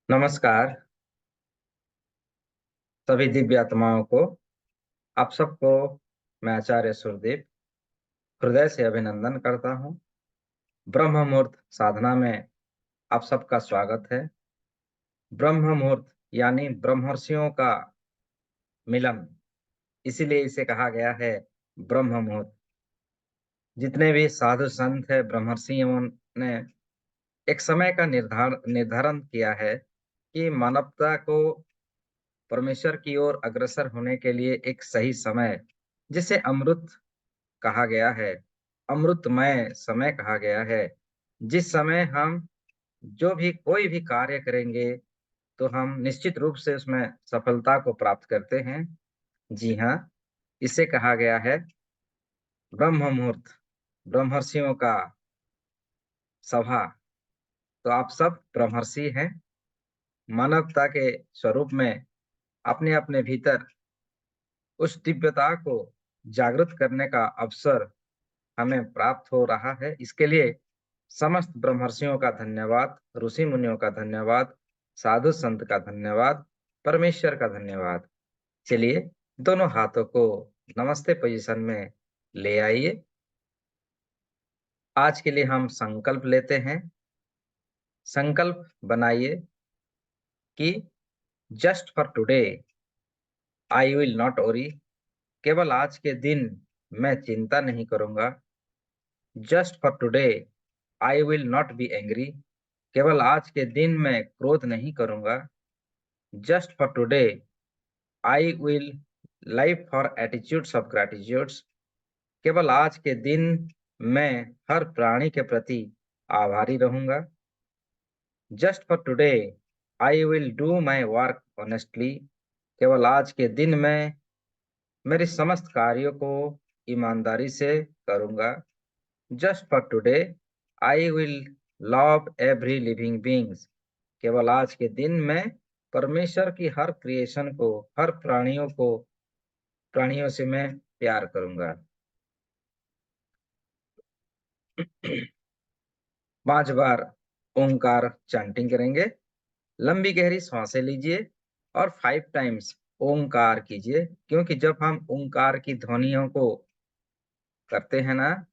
नमस्कार सभी दिव्य आत्माओं को। आप सबको मैं आचार्य सुरदीप हृदय से अभिनंदन करता हूँ। ब्रह्म मुहूर्त साधना में आप सबका स्वागत है। ब्रह्म मुहूर्त यानी ब्रह्मर्षियों का मिलन, इसीलिए इसे कहा गया है ब्रह्म मुहूर्त। जितने भी साधु संत है ब्रह्मर्षियों ने एक समय का निर्धारण किया है कि मानवता को परमेश्वर की ओर अग्रसर होने के लिए एक सही समय, जिसे अमृत कहा गया है, अमृतमय समय कहा गया है। जिस समय हम जो भी कोई भी कार्य करेंगे तो हम निश्चित रूप से उसमें सफलता को प्राप्त करते हैं। जी हाँ, इसे कहा गया है ब्रह्म मुहूर्त, ब्रह्मर्षियों का सभा। तो आप सब ब्रह्मर्षि हैं। मानवता के स्वरूप में अपने अपने भीतर उस दिव्यता को जागृत करने का अवसर हमें प्राप्त हो रहा है। इसके लिए समस्त ब्रह्मर्षियों का धन्यवाद, ऋषि मुनियों का धन्यवाद, साधु संत का धन्यवाद, परमेश्वर का धन्यवाद। चलिए दोनों हाथों को नमस्ते पोजीशन में ले आइए। आज के लिए हम संकल्प लेते हैं। संकल्प बनाइए कि just for today I will not worry. केवल आज के दिन मैं चिंता नहीं करूंगा। Just for today I will not be angry. केवल आज के दिन मैं क्रोध नहीं करूंगा। Just for today I will live for attitudes of gratitudes. केवल आज के दिन मैं हर प्राणी के प्रति आभारी रहूंगा। Just for today I will do my work honestly. केवल आज के दिन मैं मेरे समस्त कार्यों को ईमानदारी से करूंगा। Just for today I will love every living beings. केवल आज के दिन मैं परमेश्वर की हर क्रिएशन को, हर प्राणियों से मैं प्यार करूंगा। 5 बार ओंकार चैंटिंग करेंगे। लंबी गहरी सांसें लीजिए और 5 टाइम्स ओंकार कीजिए, क्योंकि जब हम ओंकार की ध्वनियों को करते हैं ना,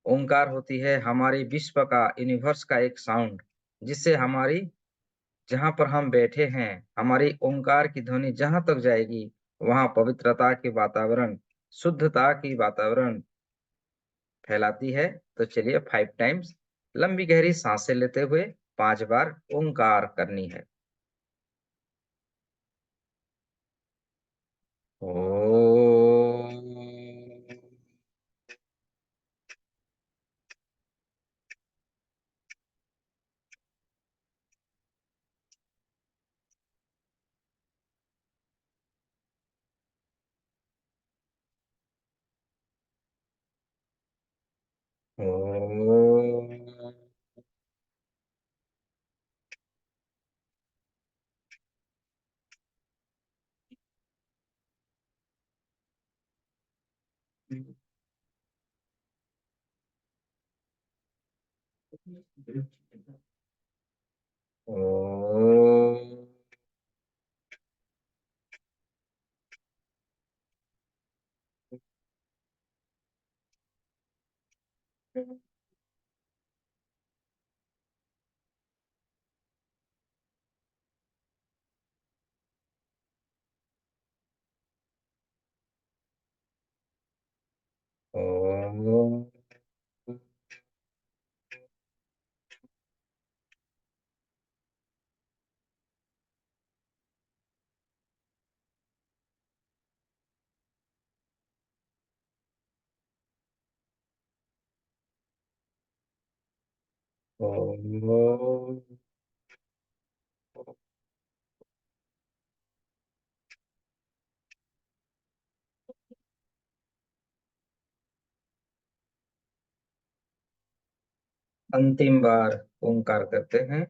ओंकार होती है हमारी विश्व का, यूनिवर्स का एक साउंड, जिससे हमारी, जहां पर हम बैठे हैं, हमारी ओंकार की ध्वनि जहां तक जाएगी वहां पवित्रता के वातावरण, शुद्धता की वातावरण फैलाती है। तो चलिए 5 टाइम्स लंबी गहरी सांसें लेते हुए 5 बार ओंकार करनी है। ओ अंतिम बार ओंकार करते हैं।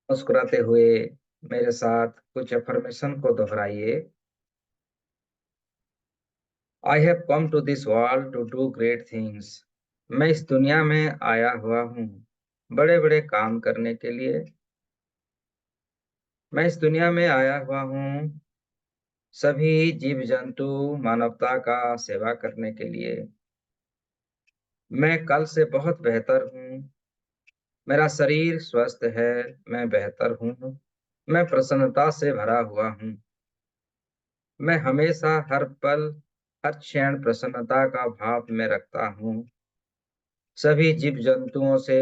मुस्कुराते हुए मेरे साथ कुछ अफर्मेशन को दोहराइए। I have come to this world to do great things. मैं इस दुनिया में आया हुआ हूँ बड़े बड़े काम करने के लिए। मैं इस दुनिया में आया हुआ हूँ सभी जीव जंतु मानवता का सेवा करने के लिए। मैं कल से बहुत बेहतर हूँ। मेरा शरीर स्वस्थ है। मैं बेहतर हूँ। मैं प्रसन्नता से भरा हुआ हूँ। मैं हमेशा हर पल हर क्षण प्रसन्नता का भाव में रखता हूँ। सभी जीव जंतुओं से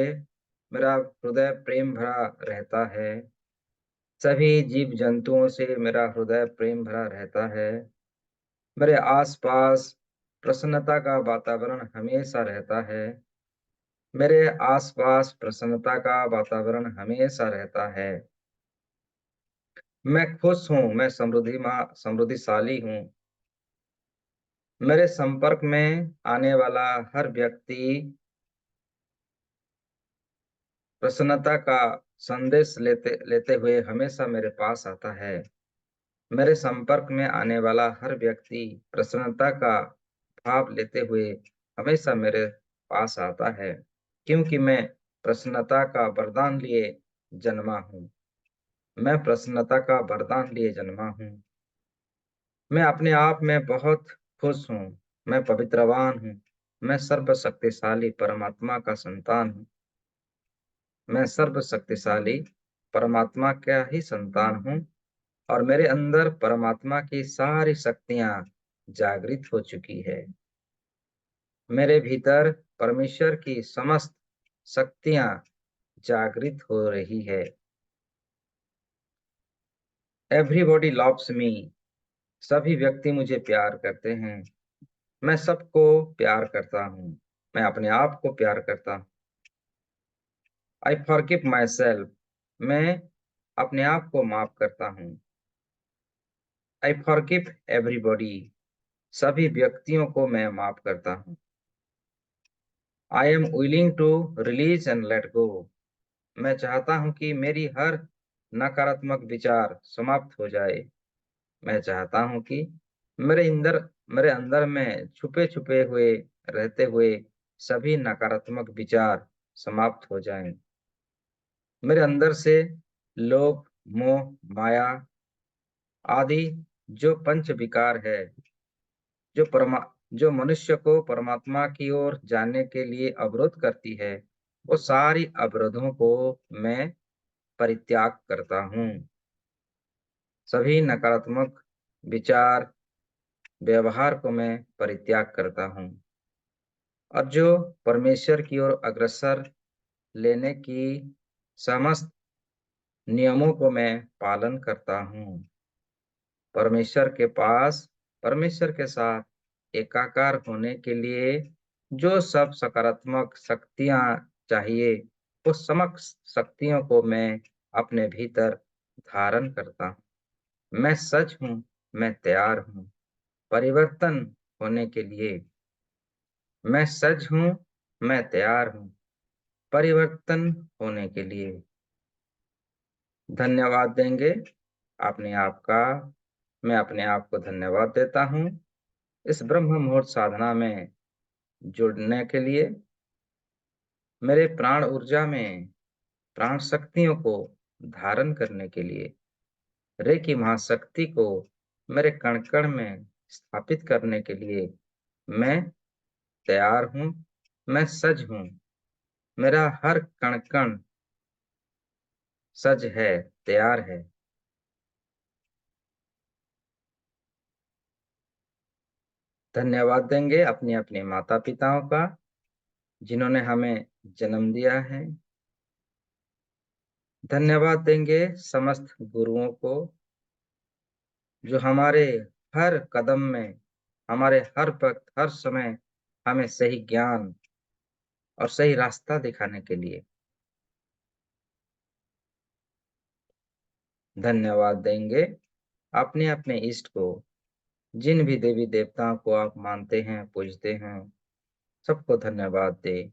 मेरा हृदय प्रेम भरा रहता है। सभी जीव जंतुओं से मेरा हृदय प्रेम भरा रहता है। मेरे आसपास प्रसन्नता का वातावरण हमेशा रहता है। मेरे आसपास प्रसन्नता का वातावरण हमेशा रहता है। मैं खुश हूँ। मैं समृद्धिशाली हूँ। मेरे संपर्क में आने वाला हर व्यक्ति प्रसन्नता का संदेश लेते लेते हुए हमेशा मेरे पास आता है। मेरे संपर्क में आने वाला हर व्यक्ति प्रसन्नता का भाव लेते हुए हमेशा मेरे पास आता है, क्योंकि मैं प्रसन्नता का वरदान लिए जन्मा हूँ। मैं प्रसन्नता का वरदान लिए जन्मा हूँ। मैं अपने आप में बहुत खुश हूँ। मैं पवित्रवान हूँ। मैं सर्वशक्तिशाली परमात्मा का संतान हूँ। मैं सर्वशक्तिशाली परमात्मा का ही संतान हूँ और मेरे अंदर परमात्मा की सारी शक्तियाँ जागृत हो चुकी है। मेरे भीतर परमेश्वर की समस्त शक्तियाँ जागृत हो रही है। Everybody loves me. सभी व्यक्ति मुझे प्यार करते हैं। मैं सबको प्यार करता हूँ। मैं अपने आप को प्यार करता हूँ। I forgive myself. मैं अपने आप को माफ करता हूँ। I forgive everybody. सभी व्यक्तियों को मैं माफ करता हूँ। I am willing to release and let go. मैं चाहता हूँ कि मेरी हर नकारात्मक विचार समाप्त हो जाए। मैं चाहता हूँ कि मेरे अंदर में छुपे छुपे हुए रहते हुए सभी नकारात्मक विचार समाप्त हो जाएं। मेरे अंदर से लोभ, मोह, माया आदि जो पंच विकार है, जो परमा जो मनुष्य को परमात्मा की ओर जाने के लिए अवरोध करती है, वो सारी अवरोधों को मैं परित्याग करता हूँ। सभी नकारात्मक विचार, व्यवहार को मैं परित्याग करता हूँ और जो परमेश्वर की ओर अग्रसर लेने की समस्त नियमों को मैं पालन करता हूँ। परमेश्वर के पास, परमेश्वर के साथ एकाकार होने के लिए जो सब सकारात्मक शक्तियाँ चाहिए, वो समस्त शक्तियों को मैं अपने भीतर धारण करता हूँ। मैं सच हूँ। मैं तैयार हूँ परिवर्तन होने के लिए। मैं सच हूँ। मैं तैयार हूँ परिवर्तन होने के लिए। धन्यवाद देंगे अपने आप का। मैं अपने आप को धन्यवाद देता हूँ इस ब्रह्म मुहूर्त साधना में जुड़ने के लिए। मेरे प्राण ऊर्जा में प्राण शक्तियों को धारण करने के लिए, रे की महाशक्ति को मेरे कण कण में स्थापित करने के लिए मैं तैयार हूँ। मैं सज हूँ। मेरा हर कण कण सज है, तैयार है। धन्यवाद देंगे अपने अपने माता पिताओं का, जिन्होंने हमें जन्म दिया है। धन्यवाद देंगे समस्त गुरुओं को, जो हमारे हर कदम में, हमारे हर वक्त, हर समय हमें सही ज्ञान और सही रास्ता दिखाने के लिए। धन्यवाद देंगे अपने अपने इष्ट को, जिन भी देवी देवताओं को आप मानते हैं, पूजते हैं, सबको धन्यवाद दे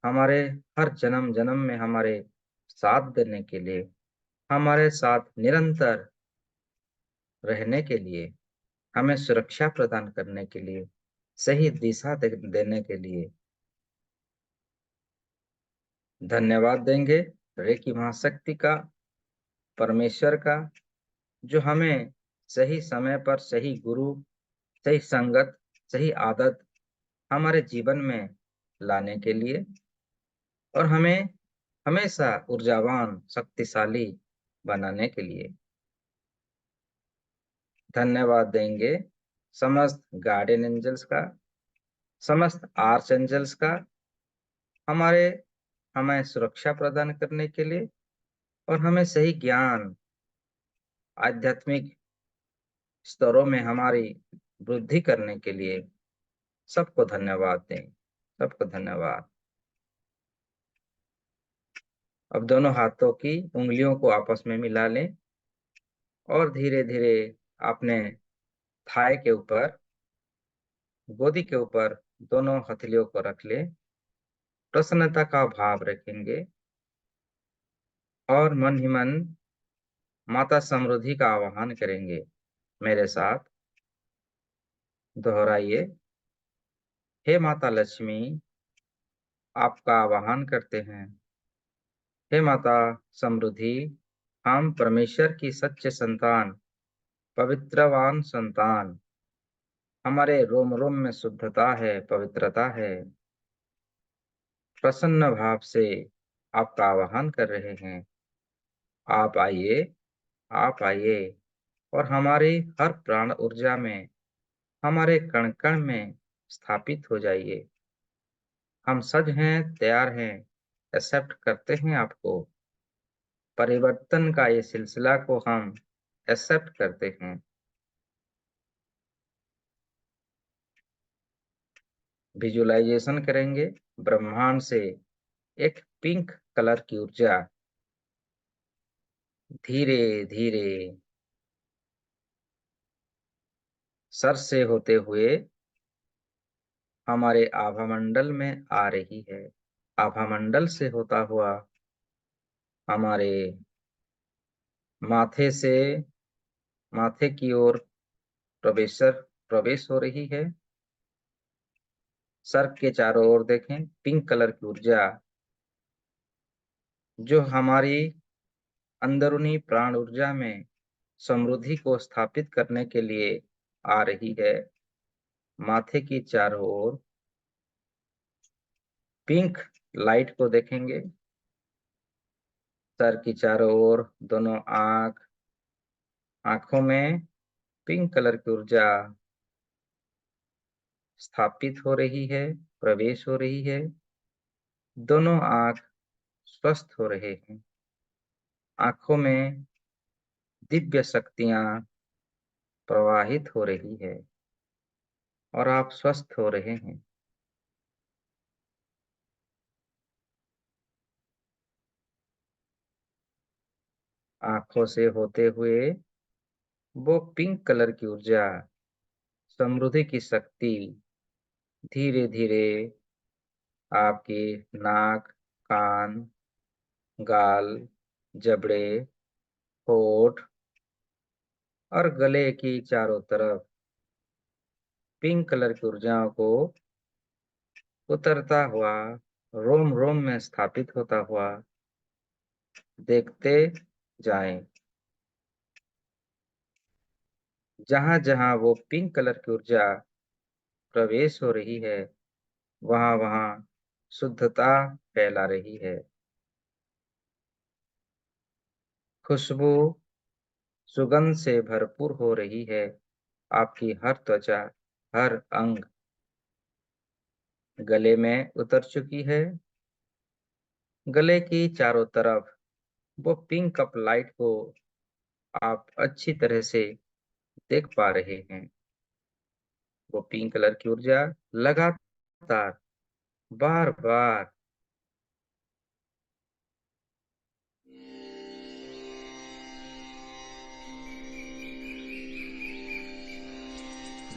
हमारे हर जन्म जन्म में हमारे साथ देने के लिए। हमारे साथ निरंतर रहने के लिए, हमें सुरक्षा प्रदान करने के लिए, सही दिशा देने के लिए धन्यवाद देंगे रेकी महाशक्ति का, परमेश्वर का, जो हमें सही समय पर सही गुरु, सही संगत, सही आदत हमारे जीवन में लाने के लिए और हमें हमेशा ऊर्जावान, शक्तिशाली बनाने के लिए धन्यवाद देंगे समस्त गार्डियन एंजल्स का, समस्त आर्च एंजल्स का, हमारे हमें सुरक्षा प्रदान करने के लिए और हमें सही ज्ञान, आध्यात्मिक स्तरों में हमारी वृद्धि करने के लिए सबको धन्यवाद दें, सबको धन्यवाद। अब दोनों हाथों की उंगलियों को आपस में मिला लें और धीरे धीरे अपने थाई के ऊपर, गोदी के ऊपर दोनों हथेलियों को रख ले, प्रसन्नता का भाव रखेंगे और मन ही मन माता समृद्धि का आवाहन करेंगे। मेरे साथ दोहराइए। हे माता लक्ष्मी, आपका आवाहन करते हैं। हे माता समृद्धि, हम परमेश्वर की सच्चे संतान, पवित्रवान संतान, हमारे रोम रोम में शुद्धता है, पवित्रता है, प्रसन्न भाव से आपका आवाहन कर रहे हैं। आप आइए, आप आइए और हमारी हर प्राण ऊर्जा में, हमारे कण कण में स्थापित हो जाइए। हम सज हैं, तैयार हैं, एक्सेप्ट करते हैं आपको। परिवर्तन का ये सिलसिला को हम एक्सेप्ट करते हैं। विजुअलाइजेशन करेंगे ब्रह्मांड से एक पिंक कलर की ऊर्जा धीरे धीरे सर से होते हुए हमारे आभामंडल में आ रही है। आभामंडल से होता हुआ हमारे माथे से, माथे की ओर प्रवेश हो रही है। सर के चारों ओर देखें, पिंक कलर की ऊर्जा जो हमारी अंदरूनी प्राण ऊर्जा में समृद्धि को स्थापित करने के लिए आ रही है। माथे की चारों ओर पिंक लाइट को देखेंगे। सर की चारों ओर दोनों आंखों में पिंक कलर की ऊर्जा स्थापित हो रही है, प्रवेश हो रही है। दोनों आंख स्वस्थ हो रहे हैं। आंखों में दिव्य शक्तियां प्रवाहित हो रही है और आप स्वस्थ हो रहे हैं। आंखों से होते हुए वो पिंक कलर की ऊर्जा, समृद्धि की शक्ति धीरे धीरे आपके नाक, कान, गाल, जबड़े, होठ और गले की चारों तरफ पिंक कलर की ऊर्जाओं को उतरता हुआ, रोम रोम में स्थापित होता हुआ देखते जाएं। जहां जहां वो पिंक कलर की ऊर्जा प्रवेश हो रही है, वहां वहां शुद्धता फैला रही है। खुशबू, सुगंध से भरपूर हो रही है। आपकी हर त्वचा, हर अंग गले में उतर चुकी है। गले की चारों तरफ वो पिंक कप लाइट को आप अच्छी तरह से देख पा रहे हैं। वो पिंक कलर की ऊर्जा लगातार, बार बार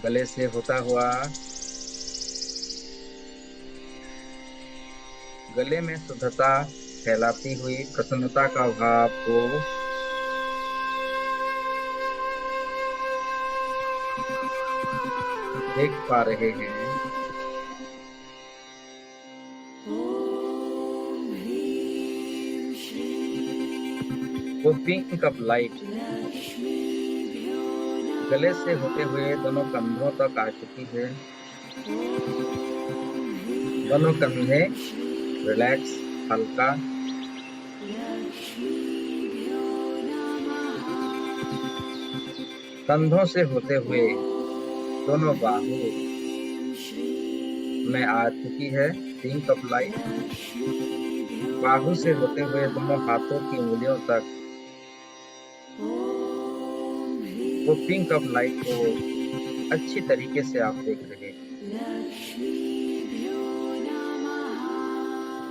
गले से होता हुआ गले में शुद्धता फैलाती हुई प्रसन्नता का भाव को देख पा रहे हैं वो पिंक ऑफ लाइट गले से होते हुए दोनों कंधों तक आ चुकी है। दोनों कंधे रिलैक्स, हल्का। कंधों से होते हुए दोनों बाहु में आ चुकी है पिंक ऑफ लाइट। बाहु से होते हुए दोनों हाथों की उंगलियों तक वो पिंक ऑफ लाइट को अच्छी तरीके से आप देख रहे हैं।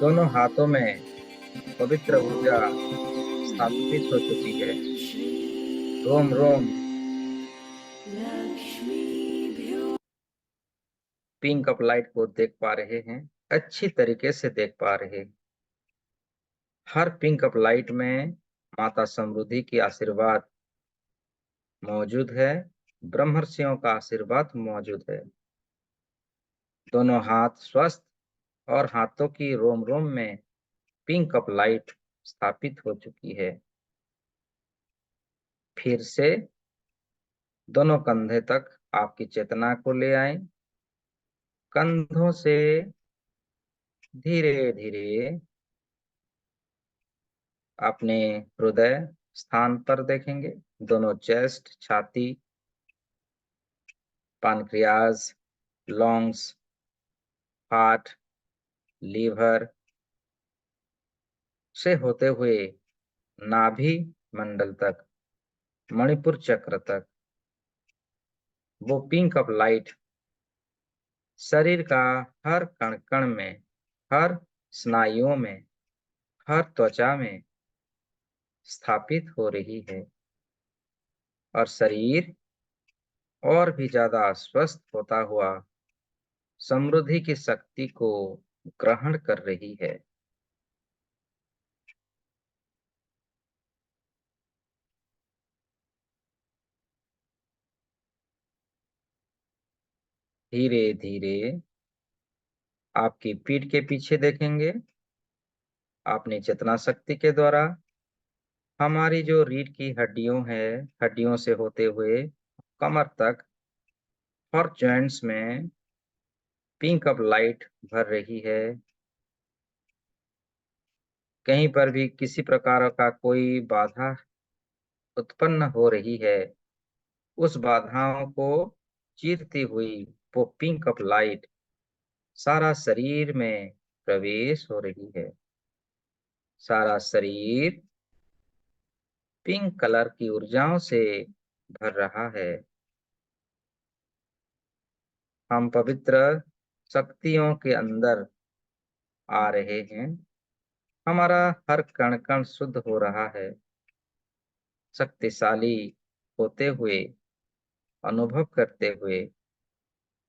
दोनों हाथों में पवित्र ऊर्जा स्थापित हो चुकी है। रोम रोम पिंक ऑफ लाइट को देख पा रहे हैं, अच्छी तरीके से देख पा रहे हैं। हर पिंक ऑफ लाइट में माता समृद्धि की आशीर्वाद मौजूद है, ब्रह्मर्षियों का आशीर्वाद मौजूद है। दोनों हाथ स्वस्थ और हाथों की रोम रोम में पिंक ऑफ लाइट स्थापित हो चुकी है। फिर से दोनों कंधे तक आपकी चेतना को ले आए। कंधों से धीरे धीरे अपने हृदय स्थान पर देखेंगे। दोनों चेस्ट, छाती, पानक्रियाज, लंग्स, हार्ट, लीवर से होते हुए नाभि मंडल तक, मणिपुर चक्र तक वो पिंक ऑफ लाइट शरीर का हर कण कण में, हर स्नायुओं में, हर त्वचा में स्थापित हो रही है और शरीर और भी ज्यादा स्वस्थ होता हुआ समृद्धि की शक्ति को ग्रहण कर रही है। धीरे धीरे आपकी पीठ के पीछे देखेंगे। अपनी चेतना शक्ति के द्वारा हमारी जो रीढ़ की हड्डियों है, हड्डियों से होते हुए कमर तक और जॉइंट्स में पिंक ऑफ लाइट भर रही है। कहीं पर भी किसी प्रकार का कोई बाधा उत्पन्न हो रही है, उस बाधाओं को चीरती हुई वो पिंक ऑफ लाइट सारा शरीर में प्रवेश हो रही है। सारा शरीर पिंक कलर की ऊर्जाओं से भर रहा है। हम पवित्र शक्तियों के अंदर आ रहे हैं। हमारा हर कण कण शुद्ध हो रहा है। शक्तिशाली होते हुए, अनुभव करते हुए,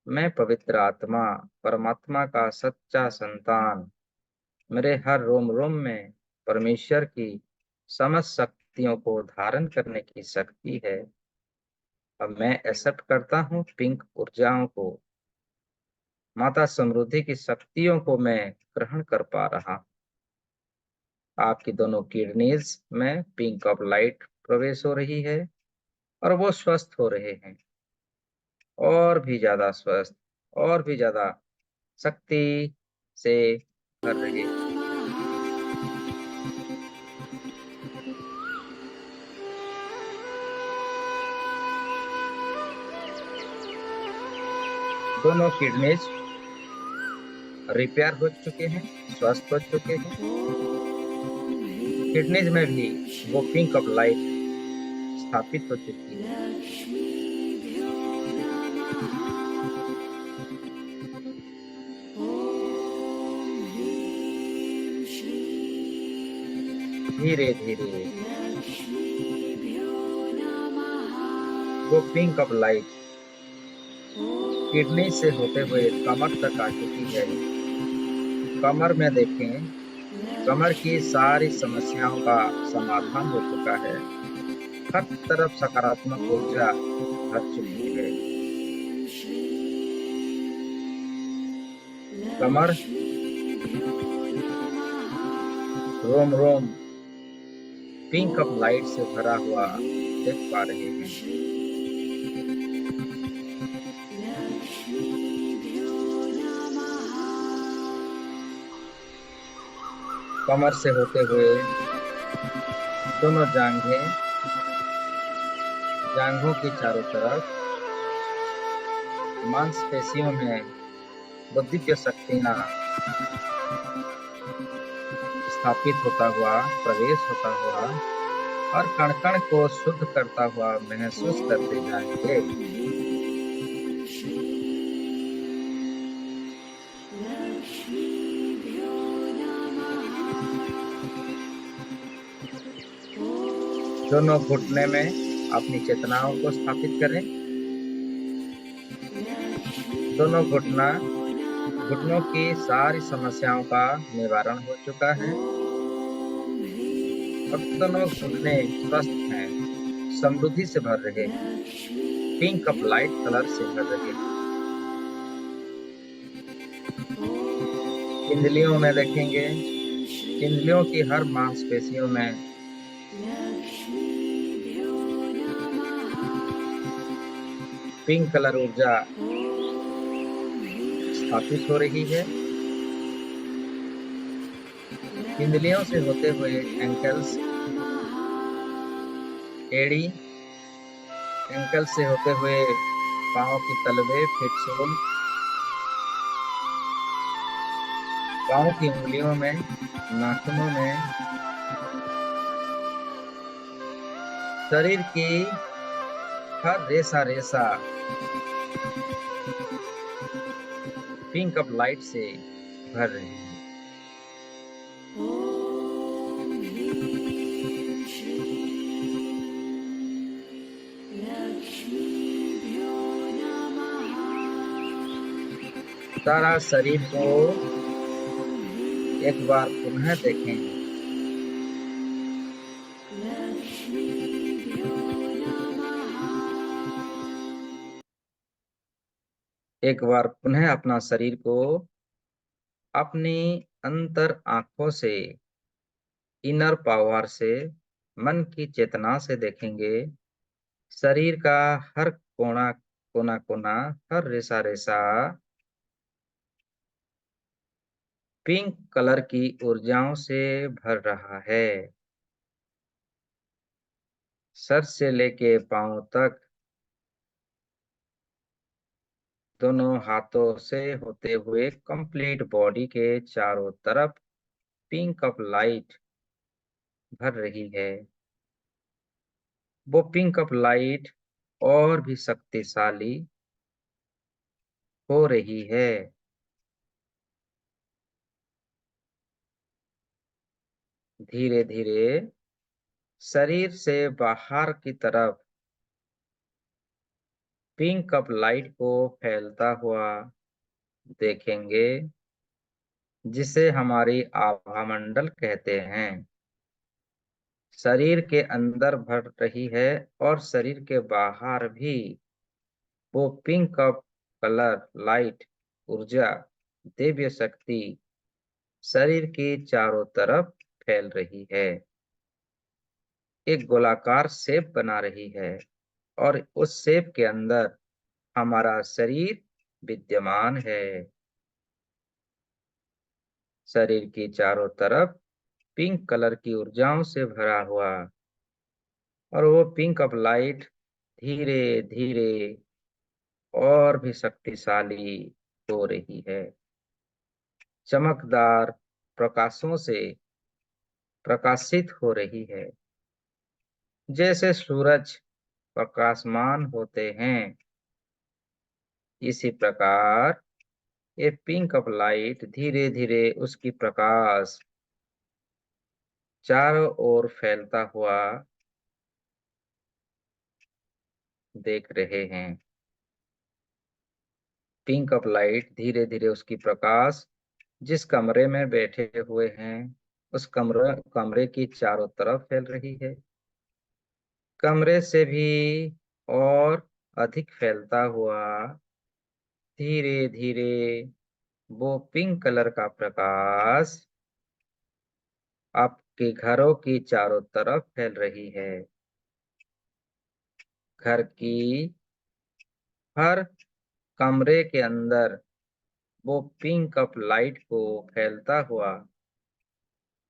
मैं पवित्र आत्मा, परमात्मा का सच्चा संतान, मेरे हर रोम रोम में परमेश्वर की समस्त शक्तियों को धारण करने की शक्ति है। अब मैं एक्सेप्ट करता हूँ पिंक ऊर्जाओं को, माता समृद्धि की शक्तियों को मैं ग्रहण कर पा रहा हूँ। आपकी दोनों किडनीज में पिंक ऑफ लाइट प्रवेश हो रही है और वो स्वस्थ हो रहे हैं, और भी ज्यादा स्वस्थ, और भी ज्यादा शक्ति से भर रहे हैं। दोनों किडनीज रिपेयर हो चुके हैं, स्वस्थ हो चुके हैं। किडनीज में भी वो पिंक ऑफ लाइट स्थापित हो चुकी है। धीरे धीरे वो पिंक ऑफ लाइट किडनी से होते हुए कमर तक आ चुकी है। कमर में देखें, कमर की सारी समस्याओं का समाधान हो चुका है। हर तरफ सकारात्मक ऊर्जा भर चुकी है। कमर रोम रोम पिंक ऑफ लाइट से भरा हुआ देख पा रहे हैं। कमर से होते हुए दोनों जांघों की चारों तरफ मांसपेशियों में वो दिव्य शक्तियां स्थापित होता हुआ, प्रवेश होता हुआ और कण कण को शुद्ध करता हुआ महसूस करते जाएंगे। दोनों घुटने में अपनी चेतनाओं को स्थापित करें। दोनों घुटनों की सारी समस्याओं का निवारण हो चुका है और दोनों घुटने स्वस्थ हैं, समृद्धि से भर रहे हैं, पिंक ऑफ लाइट कलर से भर रहे हैं। इंद्रियों में देखेंगे, इंद्रियों की हर मांसपेशियों में पिंक कलर ऊर्जा स्थापित हो रही है। इंद्रियों से होते हुए एंकल्स, एड़ी, एंकल से होते हुए पांव की तलवे, फिटसोल, पांव की उंगलियों में, नाखूनों में, शरीर की हर रेसा रेसा पिंक ऑफ लाइट से भर रही है। सारा शरीर को एक बार पुनः देखें। एक बार पुनः अपना शरीर को अपनी अंतर आंखों से, इनर पावर से, मन की चेतना से देखेंगे। शरीर का हर कोना कोना कोना, हर रेसा रेसा पिंक कलर की ऊर्जाओं से भर रहा है। सर से लेके पांव तक, दोनों हाथों से होते हुए कंप्लीट बॉडी के चारों तरफ पिंक ऑफ लाइट भर रही है। वो पिंक ऑफ लाइट और भी शक्तिशाली हो रही है। धीरे धीरे शरीर से बाहर की तरफ पिंक ऑफ लाइट को फैलता हुआ देखेंगे, जिसे हमारी आभा मंडल कहते हैं। शरीर के अंदर भर रही है और शरीर के बाहर भी वो पिंक ऑफ कलर लाइट ऊर्जा, दिव्य शक्ति शरीर के चारों तरफ फैल रही है, एक गोलाकार शेप बना रही है और उस शेप के अंदर हमारा शरीर विद्यमान है। शरीर की चारों तरफ पिंक कलर की ऊर्जाओं से भरा हुआ और वो पिंक ऑफ लाइट धीरे धीरे और भी शक्तिशाली हो रही है। चमकदार प्रकाशों से प्रकाशित हो रही है। जैसे सूरज प्रकाशमान होते हैं, इसी प्रकार ये पिंक ऑफ लाइट धीरे धीरे उसकी प्रकाश चारों ओर फैलता हुआ देख रहे हैं। पिंक ऑफ लाइट धीरे धीरे उसकी प्रकाश जिस कमरे में बैठे हुए हैं उस कमरे की चारों तरफ फैल रही है। कमरे से भी और अधिक फैलता हुआ धीरे धीरे वो पिंक कलर का प्रकाश आपके घरों की चारों तरफ फैल रही है। घर की हर कमरे के अंदर वो पिंक अप लाइट को फैलता हुआ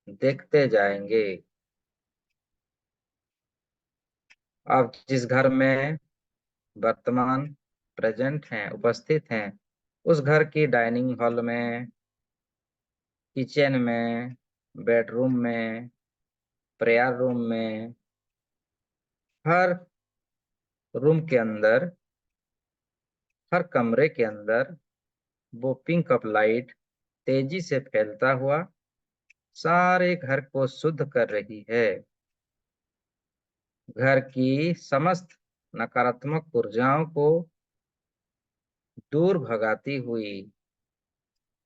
देखते जाएंगे। आप जिस घर में वर्तमान प्रेजेंट हैं, उपस्थित हैं, उस घर की डाइनिंग हॉल में, किचन में, बेडरूम में, प्रेयर रूम में, हर रूम के अंदर, हर कमरे के अंदर वो पिंक अप लाइट तेजी से फैलता हुआ सारे घर को शुद्ध कर रही है। घर की समस्त नकारात्मक ऊर्जाओं को दूर भगाती हुई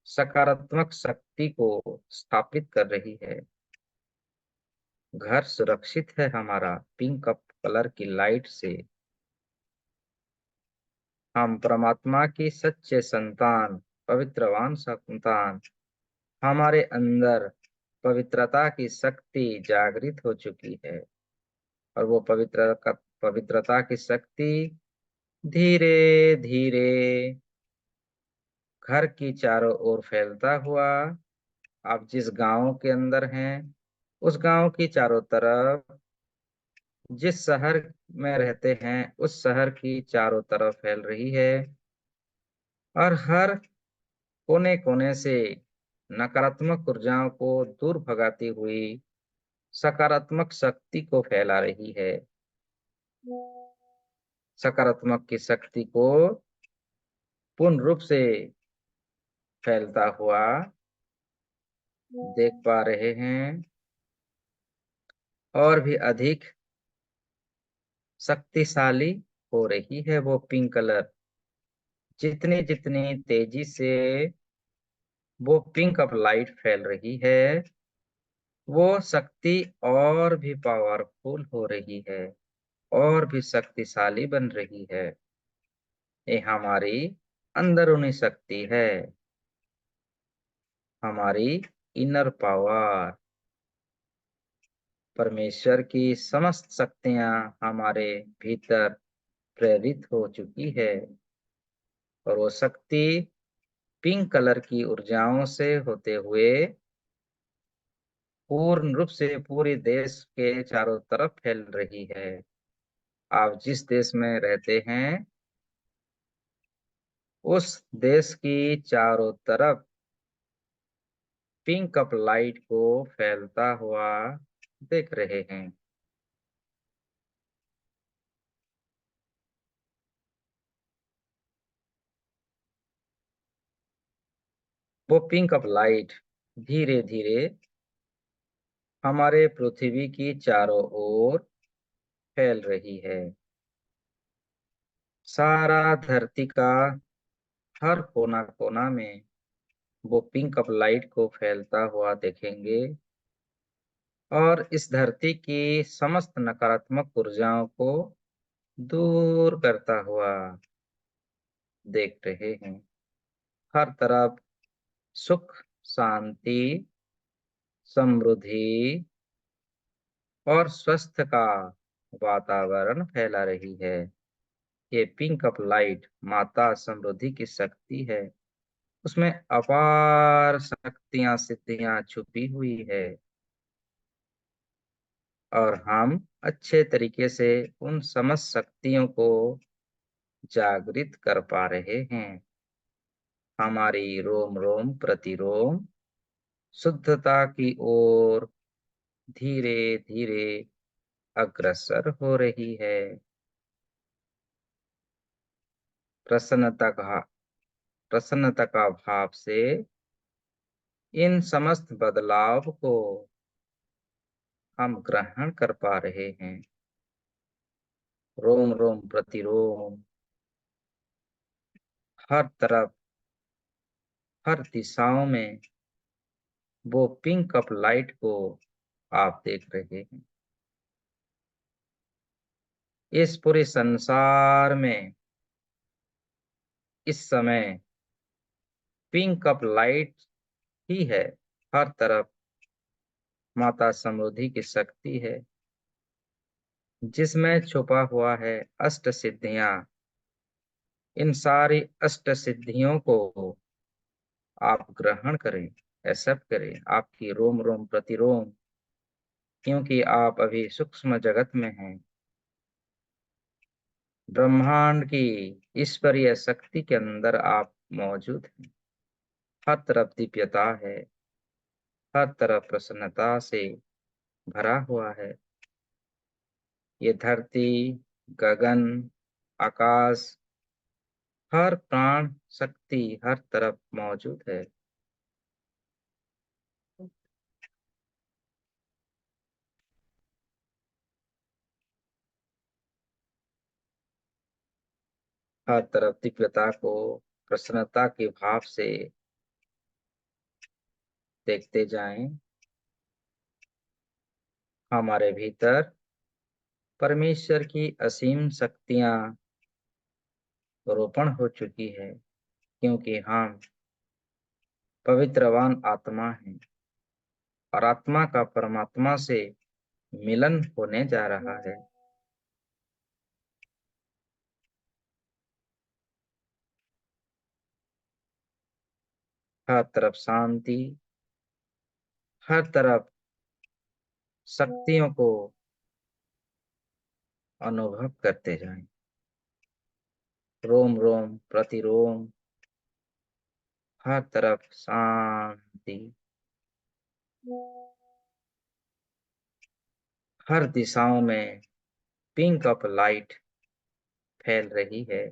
सकारात्मक शक्ति को स्थापित कर रही है। घर सुरक्षित है हमारा पिंक अप कलर की लाइट से। हम परमात्मा की सच्चे संतान, पवित्रवान संतान, हमारे अंदर पवित्रता की शक्ति जागृत हो चुकी है। और वो पवित्रता की शक्ति धीरे धीरे घर की चारों ओर फैलता हुआ, आप जिस गांव के अंदर हैं, उस गांव की चारों तरफ, जिस शहर में रहते हैं उस शहर की चारों तरफ फैल रही है। और हर कोने कोने से नकारात्मक ऊर्जाओं को दूर भगाती हुई सकारात्मक शक्ति को फैला रही है। सकारात्मक की शक्ति को पूर्ण रूप से फैलता हुआ देख पा रहे हैं। और भी अधिक शक्तिशाली हो रही है वो पिंक कलर। जितनी जितनी तेजी से वो पिंक अप लाइट फैल रही है, वो शक्ति और भी पावरफुल हो रही है, और भी शक्तिशाली बन रही है। ये हमारी अंदरूनी शक्ति है, हमारी इनर पावर। परमेश्वर की समस्त शक्तियां हमारे भीतर प्रेरित हो चुकी है। और वो शक्ति पिंक कलर की ऊर्जाओं से होते हुए पूर्ण रूप से पूरे देश के चारों तरफ फैल रही है। आप जिस देश में रहते हैं, उस देश की चारों तरफ पिंक अप लाइट को फैलता हुआ देख रहे हैं। वो पिंक अप लाइट धीरे धीरे हमारे पृथ्वी की चारों ओर फैल रही है। सारा धरती का हर कोना कोना में वो पिंक अप लाइट को फैलता हुआ देखेंगे। और इस धरती की समस्त नकारात्मक ऊर्जाओं को दूर करता हुआ देख रहे हैं। हर तरफ सुख, शांति, समृद्धि और स्वस्थ का वातावरण फैला रही है। ये पिंक अप लाइट माता समृद्धि की शक्ति है। उसमें अपार शक्तियां, सिद्धियां छुपी हुई है। और हम अच्छे तरीके से उन समस्त शक्तियों को जागृत कर पा रहे हैं। हमारी रोम रोम प्रतिरोम शुद्धता की ओर धीरे धीरे अग्रसर हो रही है। प्रसन्नता का प्रसन्नता का भाव से इन समस्त बदलाव को हम ग्रहण कर पा रहे हैं। रोम रोम प्रतिरोम हर तरफ, हर दिशाओं में वो पिंक अप लाइट को आप देख रहे हैं। इस पूरे संसार में इस समय पिंक ऑफ लाइट ही है, हर तरफ माता समृद्धि की शक्ति है, जिसमें छुपा हुआ है अष्ट सिद्धियां। इन सारी अष्ट सिद्धियों को आप ग्रहण करें, एक्सेप्ट करें, आपकी रोम रोम प्रतिरोम, क्योंकि आप अभी सूक्ष्म जगत में हैं। ब्रह्मांड की ईश्वरीय शक्ति के अंदर आप मौजूद हैं। हर तरफ दिव्यता है, हर तरफ प्रसन्नता से भरा हुआ है। ये धरती, गगन, आकाश, हर प्राण शक्ति हर तरफ मौजूद है। हर तरफ दिव्यता को प्रसन्नता के भाव से देखते जाएं। हमारे भीतर परमेश्वर की असीम शक्तियां रोपण हो चुकी है, क्योंकि हम पवित्रवान आत्मा हैं और आत्मा का परमात्मा से मिलन होने जा रहा है। हर तरफ शांति, हर तरफ शक्तियों को अनुभव करते जाएं। रोम रोम प्रतिरोम, हर तरफ शांति, हर दिशाओं में पिंक ऑफ लाइट फैल रही है,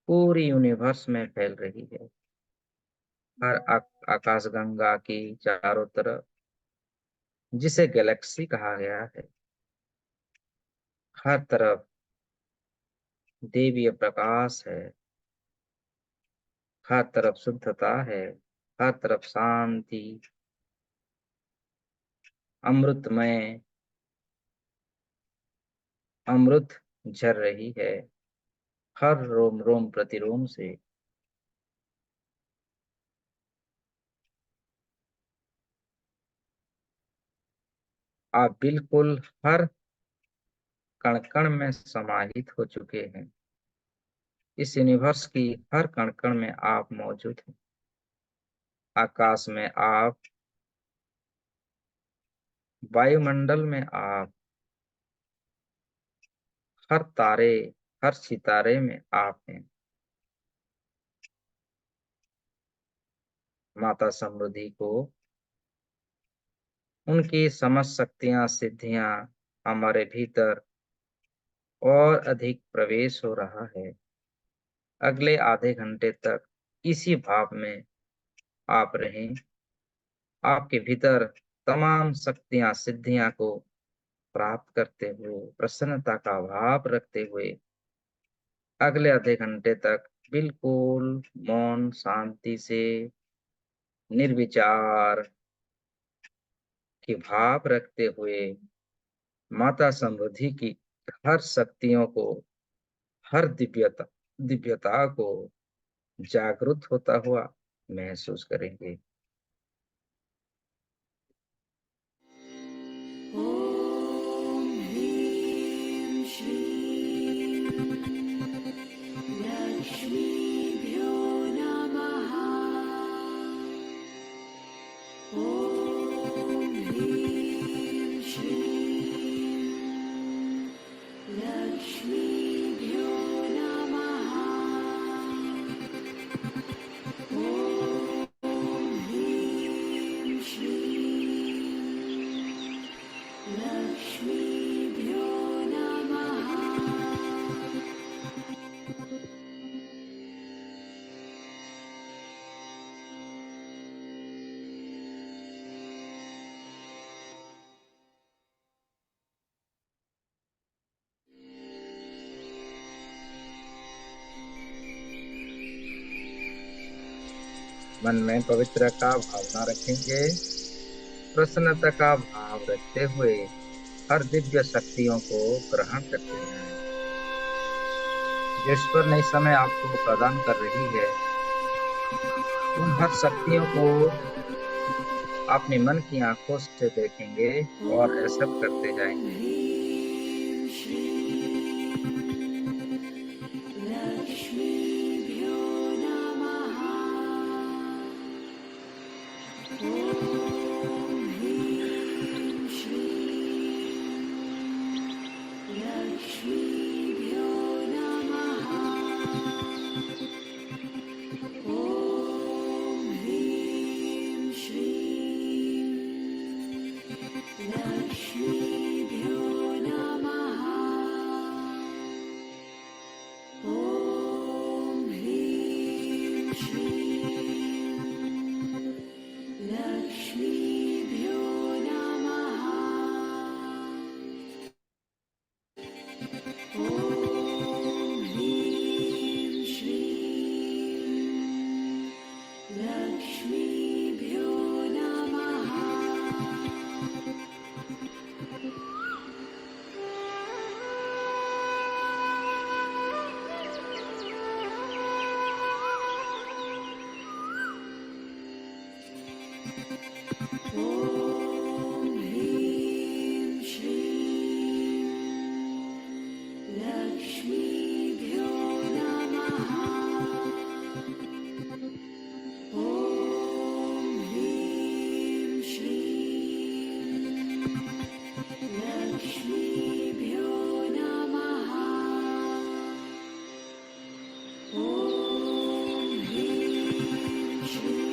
पूरी यूनिवर्स में फैल रही है। हर आकाशगंगा की चारों तरफ, जिसे गैलेक्सी कहा गया है, हर तरफ देवीय प्रकाश है, हर तरफ शुद्धता है, हर तरफ शांति, अमृतमय अमृत झर रही है हर रोम रोम प्रतिरोम से। आप बिल्कुल हर कण कण में समाहित हो चुके हैं। इस यूनिवर्स की हर कण कण में आप मौजूद हैं। आकाश में आप, वायुमंडल में आप, हर तारे, हर सितारे में आप हैं। माता समृद्धि को उनकी समस्त शक्तियां, सिद्धियां हमारे भीतर और अधिक प्रवेश हो रहा है। अगले आधे घंटे तक इसी भाव में आप रहें। आपके भीतर तमाम शक्तियां, सिद्धियां को प्राप्त करते हुए, प्रसन्नता का भाव रखते हुए अगले आधे घंटे तक बिल्कुल मौन शांति से निर्विचार की भाव रखते हुए माता समृद्धि की हर शक्तियों को, हर दिव्यता को जागृत होता हुआ महसूस करेंगे। ॐ ह्रीं श्रीं लक्ष्मीभ्यो नमः। ॐ ह्रीं श्रीं लक्ष्मीभ्यो नमः। ॐ ह्रीं श्रीं लक्ष्मीभ्यो नमः। मन में पवित्र का भावना रखेंगे। प्रसन्नता का भाव रखते हुए हर दिव्य शक्तियों को ग्रहण करते हैं जो ईश्वर ने इस समय आपको प्रदान कर रही है। तुम हर शक्तियों को अपने मन की आंखों से देखेंगे और एक्सेप्ट करते जाएंगे। ह्रीं श्रीं लक्ष्मीभ्यो नमः। ॐ ह्रीं श्रीं लक्ष्मीभ्यो नमः। ॐ ह्रीं श्रीं लक्ष्मीभ्यो नमः। ॐ ह्रीं श्रीं लक्ष्मीभ्यो नमः। ॐ ह्रीं श्रीं लक्ष्मीभ्यो नमः। ॐ ह्रीं श्रीं लक्ष्मीभ्यो नमः। ॐ ह्रीं श्रीं लक्ष्मीभ्यो नमः। ॐ ह्रीं श्रीं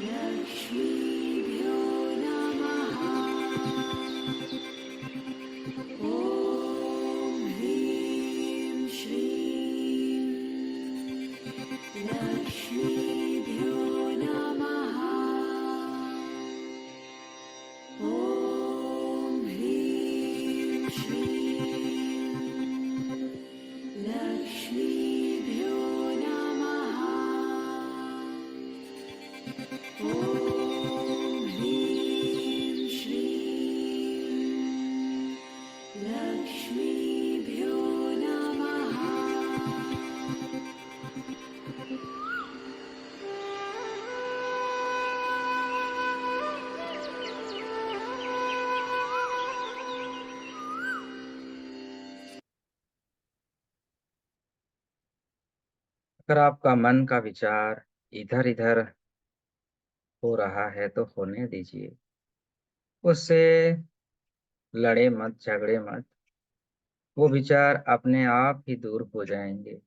लक्ष्मीभ्यो नमः। ॐ ह्रीं श्रीं लक्ष्मीभ्यो नमः। ॐ ह्रीं श्रीं लक्ष्मीभ्यो नमः। ॐ ह्रीं श्रीं लक्ष्मीभ्यो नमः। अगर आपका मन का विचार इधर इधर हो रहा है तो होने दीजिए, उससे लड़े मत, झगड़े मत। वो विचार अपने आप ही दूर हो जाएंगे।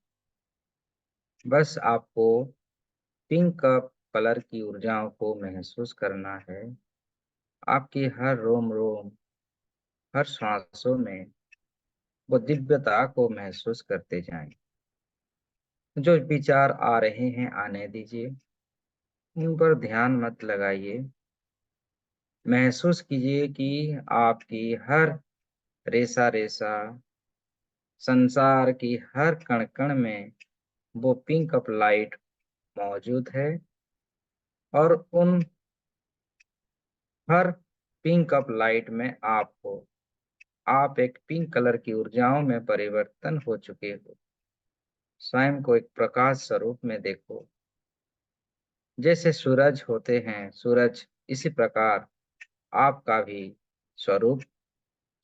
बस आपको पिंक कलर की ऊर्जाओं को महसूस करना है। आपकी हर रोम रोम, हर सांसों में वो दिव्यता को महसूस करते जाएं। जो विचार आ रहे हैं आने दीजिए, उन पर ध्यान मत लगाइए। महसूस कीजिए कि आपकी हर रेसा रेसा, संसार की हर कण कण में वो पिंक अप लाइट मौजूद है, और उन हर पिंक अप लाइट में आप हो। आप एक पिंक कलर की ऊर्जाओं में परिवर्तन हो चुके हो। स्वयं को एक प्रकाश स्वरूप में देखो। जैसे सूरज होते हैं सूरज, इसी प्रकार आपका भी स्वरूप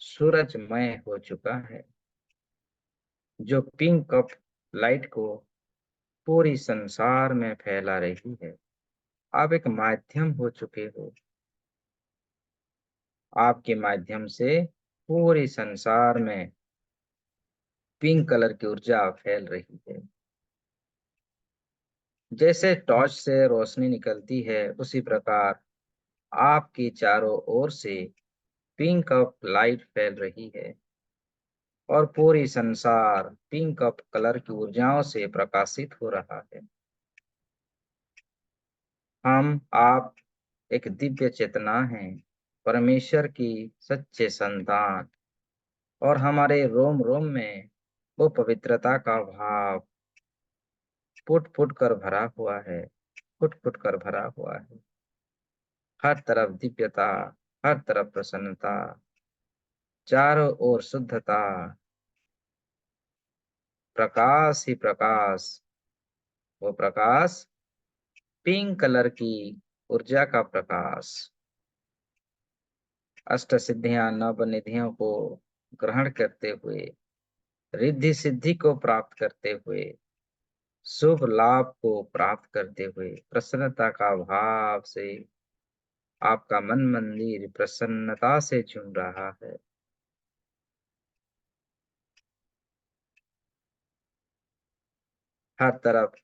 सूरजमय हो चुका है, जो पिंक अप लाइट को पूरी संसार में फैला रही है। आप एक माध्यम हो चुके हो। आपके माध्यम से पूरे संसार में पिंक कलर की ऊर्जा फैल रही है। जैसे टॉर्च से रोशनी निकलती है, उसी प्रकार आपकी चारों ओर से पिंक अप लाइट फैल रही है, और पूरी संसार पिंक अप कलर की ऊर्जाओं से प्रकाशित हो रहा है। आप एक दिव्य चेतना हैं, परमेश्वर की सच्चे संतान, और हमारे रोम रोम में वो पवित्रता का भाव फुट फुट कर भरा हुआ है, फुट फुट कर भरा हुआ है। हर तरफ दिव्यता, हर तरफ प्रसन्नता, चारों ओर शुद्धता, प्रकाश ही प्रकाश। वो प्रकाश पिंक कलर की ऊर्जा का प्रकाश। अष्ट सिद्धियां नव निधियों को ग्रहण करते हुए, रिद्धि सिद्धि को प्राप्त करते हुए, शुभ लाभ को प्राप्त करते हुए, प्रसन्नता का भाव से आपका मन मंदिर प्रसन्नता से झूम रहा है। हर तरफ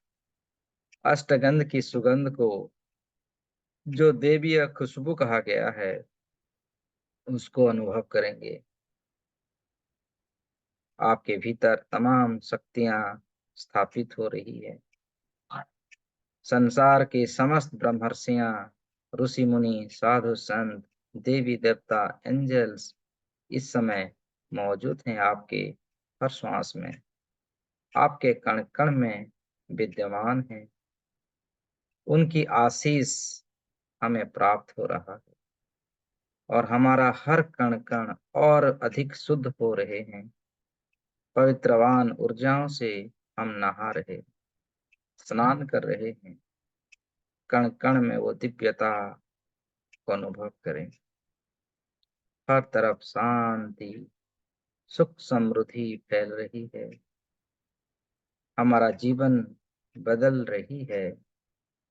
अष्टगंध की सुगंध को, जो देवीय खुशबू कहा गया है, उसको अनुभव करेंगे। आपके भीतर तमाम शक्तियां स्थापित हो रही है। संसार के समस्त ब्रह्मर्षियां, ऋषि मुनि, साधु संत, देवी देवता, एंजल्स इस समय मौजूद हैं आपके हर श्वास में, आपके कण कण में विद्यमान है। उनकी आशीष हमें प्राप्त हो रहा है, और हमारा हर कण कण और अधिक शुद्ध हो रहे हैं। पवित्रवान ऊर्जाओं से हम नहा रहे, स्नान कर रहे हैं। कण कण में वो दिव्यता को अनुभव करें। हर तरफ शांति, सुख समृद्धि फैल रही है। हमारा जीवन बदल रही है,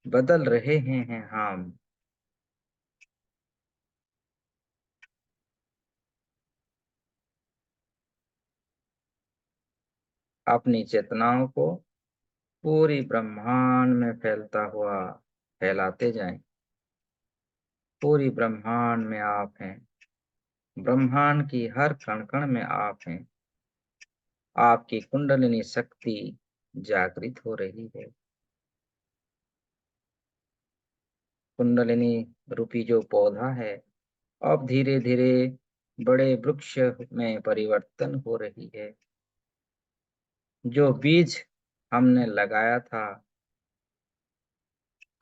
बदल रहे हैं हम। अपनी चेतनाओं को पूरी ब्रह्मांड में फैलता हुआ फैलाते जाएं। पूरी ब्रह्मांड में आप हैं। ब्रह्मांड की हर कण कण में आप हैं। आपकी कुंडलिनी शक्ति जागृत हो रही है। कुंडलिनी रूपी जो पौधा है, अब धीरे धीरे बड़े वृक्ष में परिवर्तन हो रही है। जो बीज हमने लगाया था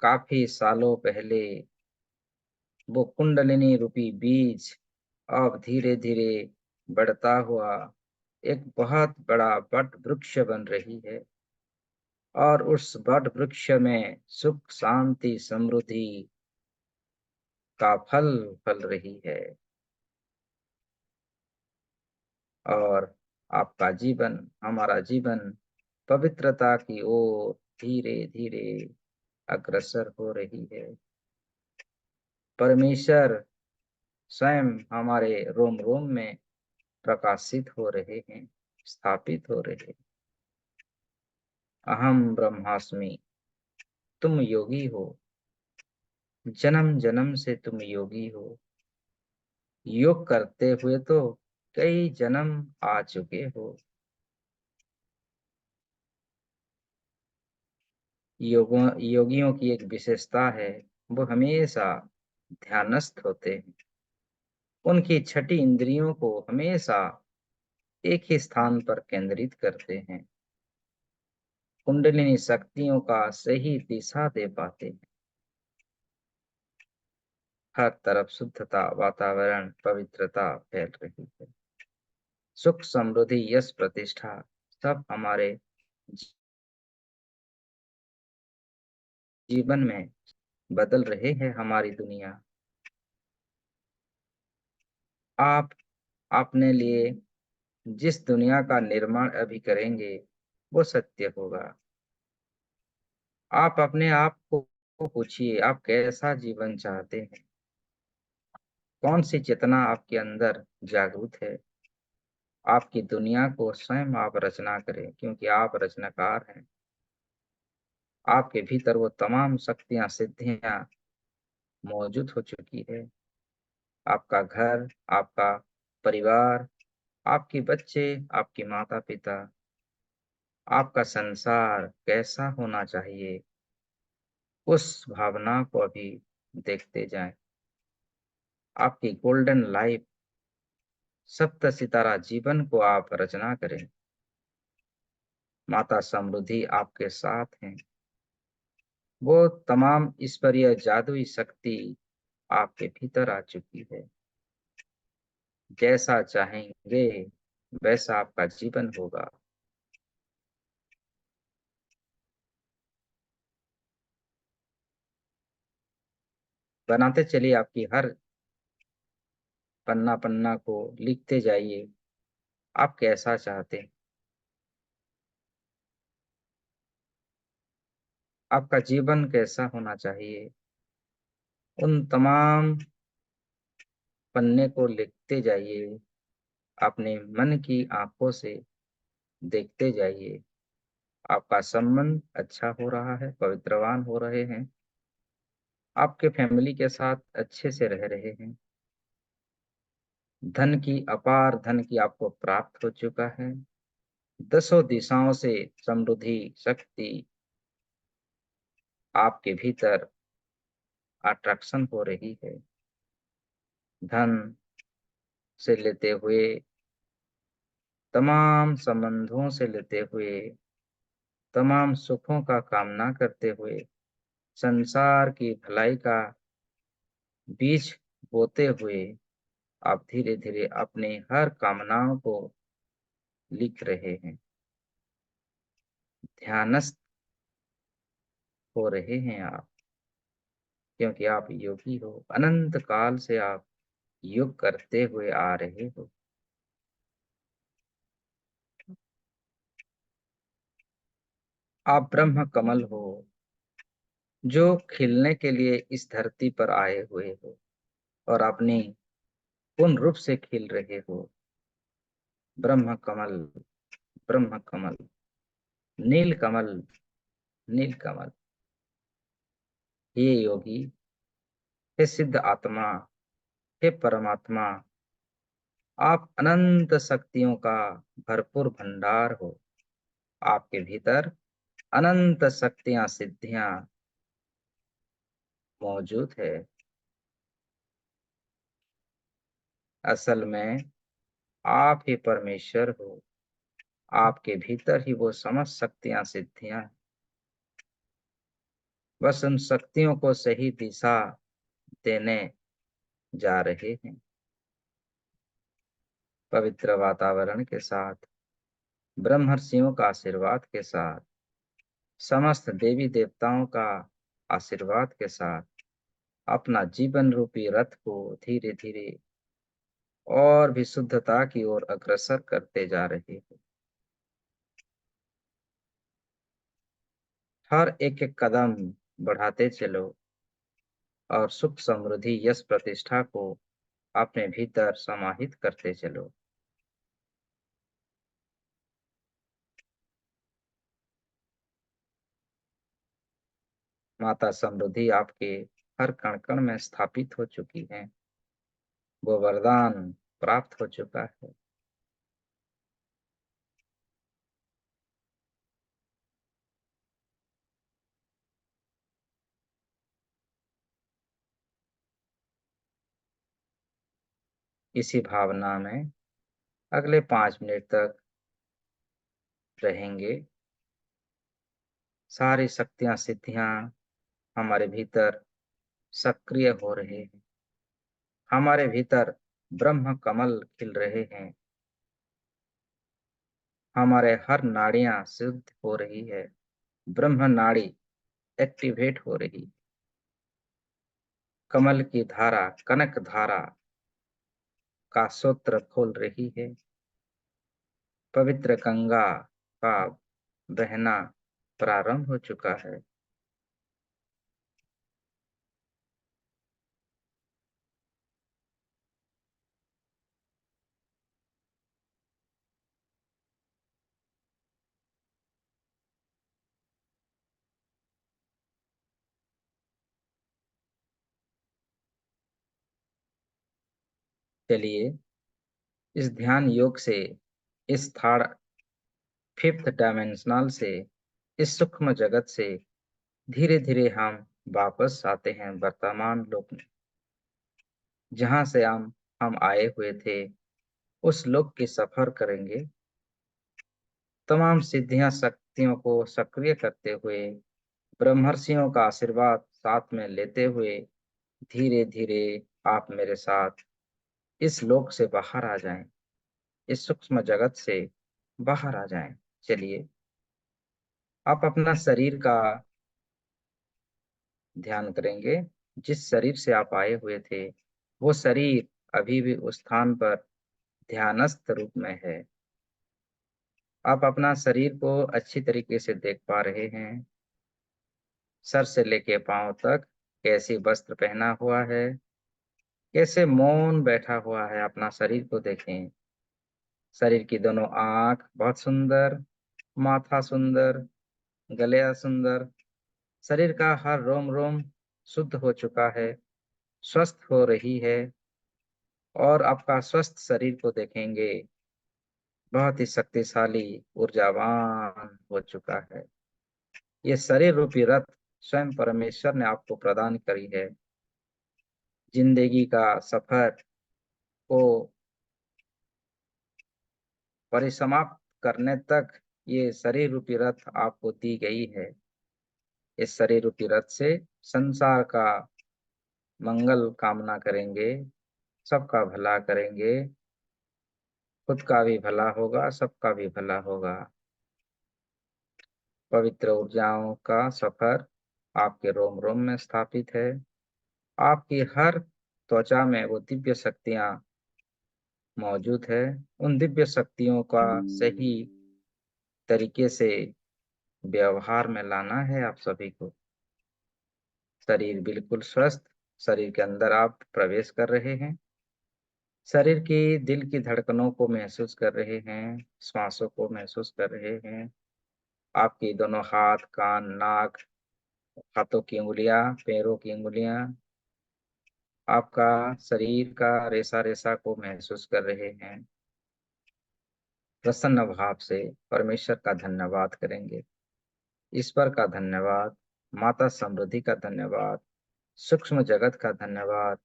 काफी सालों पहले, वो कुंडलिनी रूपी बीज अब धीरे धीरे बढ़ता हुआ एक बहुत बड़ा वट वृक्ष बन रही है। और उस वट वृक्ष में सुख शांति समृद्धि का फल फल रही है। और आपका जीवन, हमारा जीवन पवित्रता की ओर धीरे धीरे अग्रसर हो रही है। परमेश्वर स्वयं हमारे रोम रोम में प्रकाशित हो रहे हैं, स्थापित हो रहे हैं। अहम ब्रह्मास्मि, तुम योगी हो। जन्म जन्म से तुम योगी हो। योग करते हुए तो कई जन्म आ चुके हो। योगियों की एक विशेषता है, वो हमेशा ध्यानस्थ होते हैं। उनकी छठी इंद्रियों को हमेशा एक ही स्थान पर केंद्रित करते हैं। कुंडलिनी शक्तियों का सही दिशा दे पाते हैं। हर तरफ शुद्धता, वातावरण, पवित्रता फैल रही है। सुख समृद्धि यश प्रतिष्ठा सब हमारे जीवन में बदल रहे हैं। हमारी दुनिया, आप अपने लिए जिस दुनिया का निर्माण अभी करेंगे वो सत्य होगा। आप अपने आप को पूछिए, आप कैसा जीवन चाहते हैं? कौन सी चेतना आपके अंदर जागृत है? आपकी दुनिया को स्वयं आप रचना करें, क्योंकि आप रचनाकार हैं। आपके भीतर वो तमाम शक्तियां सिद्धियां मौजूद हो चुकी है। आपका घर, आपका परिवार, आपके बच्चे, आपके माता पिता, आपका संसार कैसा होना चाहिए, उस भावना को अभी देखते जाएं। आपकी गोल्डन लाइफ, सप्त सितारा जीवन को आप रचना करें। माता समृद्धि आपके साथ हैं। वो तमाम ईश्वरीय जादुई शक्ति आपके भीतर आ चुकी है। जैसा चाहेंगे वैसा आपका जीवन होगा। बनाते चलिए, आपकी हर पन्ना पन्ना को लिखते जाइए, आप कैसा चाहते हैं। आपका जीवन कैसा होना चाहिए, उन तमाम पन्ने को लिखते जाइए। अपने मन की आंखों से देखते जाइए। आपका संबंध अच्छा हो रहा है, पवित्रवान हो रहे हैं। आपके फैमिली के साथ अच्छे से रह रहे हैं। धन की, अपार धन की आपको प्राप्त हो चुका है। दसों दिशाओं से समृद्धि शक्ति आपके भीतर अट्रैक्शन हो रही है। धन से लेते हुए, तमाम संबंधों से लेते हुए, तमाम सुखों का कामना करते हुए, संसार की भलाई का बीज बोते हुए आप धीरे धीरे अपने हर कामनाओं को लिख रहे हैं। ध्यानस्थ हो रहे हैं आप, क्योंकि आप योगी हो। अनंत काल से आप योग करते हुए आ रहे हो। आप ब्रह्म कमल हो, जो खिलने के लिए इस धरती पर आए हुए हो और अपनी पूर्ण रूप से खिल रहे हो। ब्रह्म कमल, ब्रह्म कमल, नील कमल, नील कमल। ये योगी, हे सिद्ध आत्मा, हे परमात्मा, आप अनंत शक्तियों का भरपूर भंडार हो। आपके भीतर अनंत शक्तियां सिद्धियां मौजूद है। असल में आप ही परमेश्वर हो। आपके भीतर ही वो समस्त शक्तियां सिद्धियां हैं। बस उन शक्तियों को सही दिशा देने जा रहे हैं। पवित्र वातावरण के साथ, ब्रह्मर्षियों का आशीर्वाद के साथ, समस्त देवी देवताओं का आशीर्वाद के साथ अपना जीवन रूपी रथ को धीरे धीरे और भी शुद्धता की ओर अग्रसर करते जा रहे हैं। हर एक एक कदम बढ़ाते चलो और सुख समृद्धि यश प्रतिष्ठा को अपने भीतर समाहित करते चलो। माता समृद्धि आपके हर कण कण में स्थापित हो चुकी है। वो वरदान प्राप्त हो चुका है। इसी भावना में अगले 5 मिनट तक रहेंगे। सारी शक्तियां सिद्धियां हमारे भीतर सक्रिय हो रहे हैं। हमारे भीतर ब्रह्म कमल खिल रहे हैं। हमारे हर नाड़ियां शुद्ध हो रही है। ब्रह्म नाड़ी एक्टिवेट हो रही। कमल की धारा, कनक धारा का सूत्र खोल रही है। पवित्र गंगा का बहना प्रारंभ हो चुका है। चलिए इस ध्यान योग से, इस थर्ड फिफ्थ डायमेंशनल से, इस सूक्ष्म जगत से धीरे धीरे हम वापस आते हैं वर्तमान लोक में, जहां से हम आए हुए थे। उस लोक की सफर करेंगे। तमाम सिद्धियां शक्तियों को सक्रिय करते हुए, ब्रह्मर्षियों का आशीर्वाद साथ में लेते हुए धीरे धीरे आप मेरे साथ इस लोक से बाहर आ जाएं, इस सूक्ष्म जगत से बाहर आ जाएं। चलिए आप अपना शरीर का ध्यान करेंगे। जिस शरीर से आप आए हुए थे, वो शरीर अभी भी उस स्थान पर ध्यानस्थ रूप में है। आप अपना शरीर को अच्छी तरीके से देख पा रहे हैं। सर से लेके पांव तक कैसी वस्त्र पहना हुआ है, कैसे मौन बैठा हुआ है। अपना शरीर को देखें। शरीर की दोनों आंख बहुत सुंदर, माथा सुंदर, गले सुंदर। शरीर का हर रोम रोम शुद्ध हो चुका है, स्वस्थ हो रही है। और आपका स्वस्थ शरीर को देखेंगे, बहुत ही शक्तिशाली, ऊर्जावान हो चुका है। ये शरीर रूपी रथ स्वयं परमेश्वर ने आपको प्रदान करी है। जिंदगी का सफर को परिसमाप्त करने तक ये शरीर रूपी रथ आपको दी गई है। इस शरीर रूपी रथ से संसार का मंगल कामना करेंगे, सबका भला करेंगे। खुद का भी भला होगा, सबका भी भला होगा। पवित्र ऊर्जाओं का सफर आपके रोम रोम में स्थापित है। आपकी हर त्वचा में वो दिव्य शक्तियां मौजूद है। उन दिव्य शक्तियों का सही तरीके से व्यवहार में लाना है आप सभी को। शरीर बिल्कुल स्वस्थ। शरीर के अंदर आप प्रवेश कर रहे हैं। शरीर की दिल की धड़कनों को महसूस कर रहे हैं, श्वासों को महसूस कर रहे हैं। आपकी दोनों हाथ, कान, नाक, हाथों की उंगलियां, पैरों की उंगलियां, आपका शरीर का रेसा रेसा को महसूस कर रहे हैं। प्रसन्न भाव से परमेश्वर का धन्यवाद करेंगे। ईश्वर का धन्यवाद, माता समृद्धि का धन्यवाद, सूक्ष्म जगत का धन्यवाद,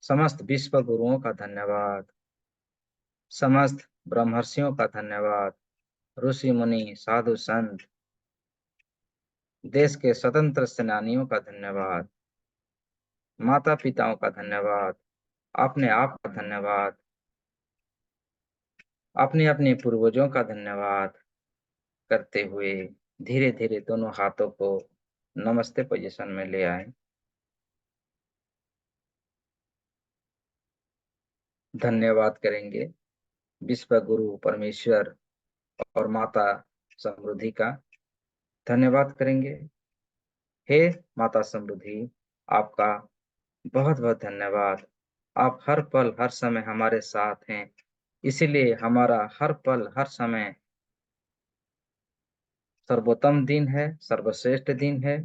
समस्त विश्व गुरुओं का धन्यवाद, समस्त ब्रह्मर्षियों का धन्यवाद, ऋषि मुनि साधु संत, देश के स्वतंत्र सेनानियों का धन्यवाद, माता पिताओं का धन्यवाद, अपने आप का धन्यवाद, अपने अपने पूर्वजों का धन्यवाद करते हुए धीरे धीरे दोनों हाथों को नमस्ते पोजीशन में ले आए। धन्यवाद करेंगे विश्व गुरु परमेश्वर और माता समृद्धि का। धन्यवाद करेंगे। हे माता समृद्धि, आपका बहुत बहुत धन्यवाद। आप हर पल हर समय हमारे साथ हैं, इसीलिए हमारा हर पल हर समय सर्वोत्तम दिन है, सर्वश्रेष्ठ दिन है।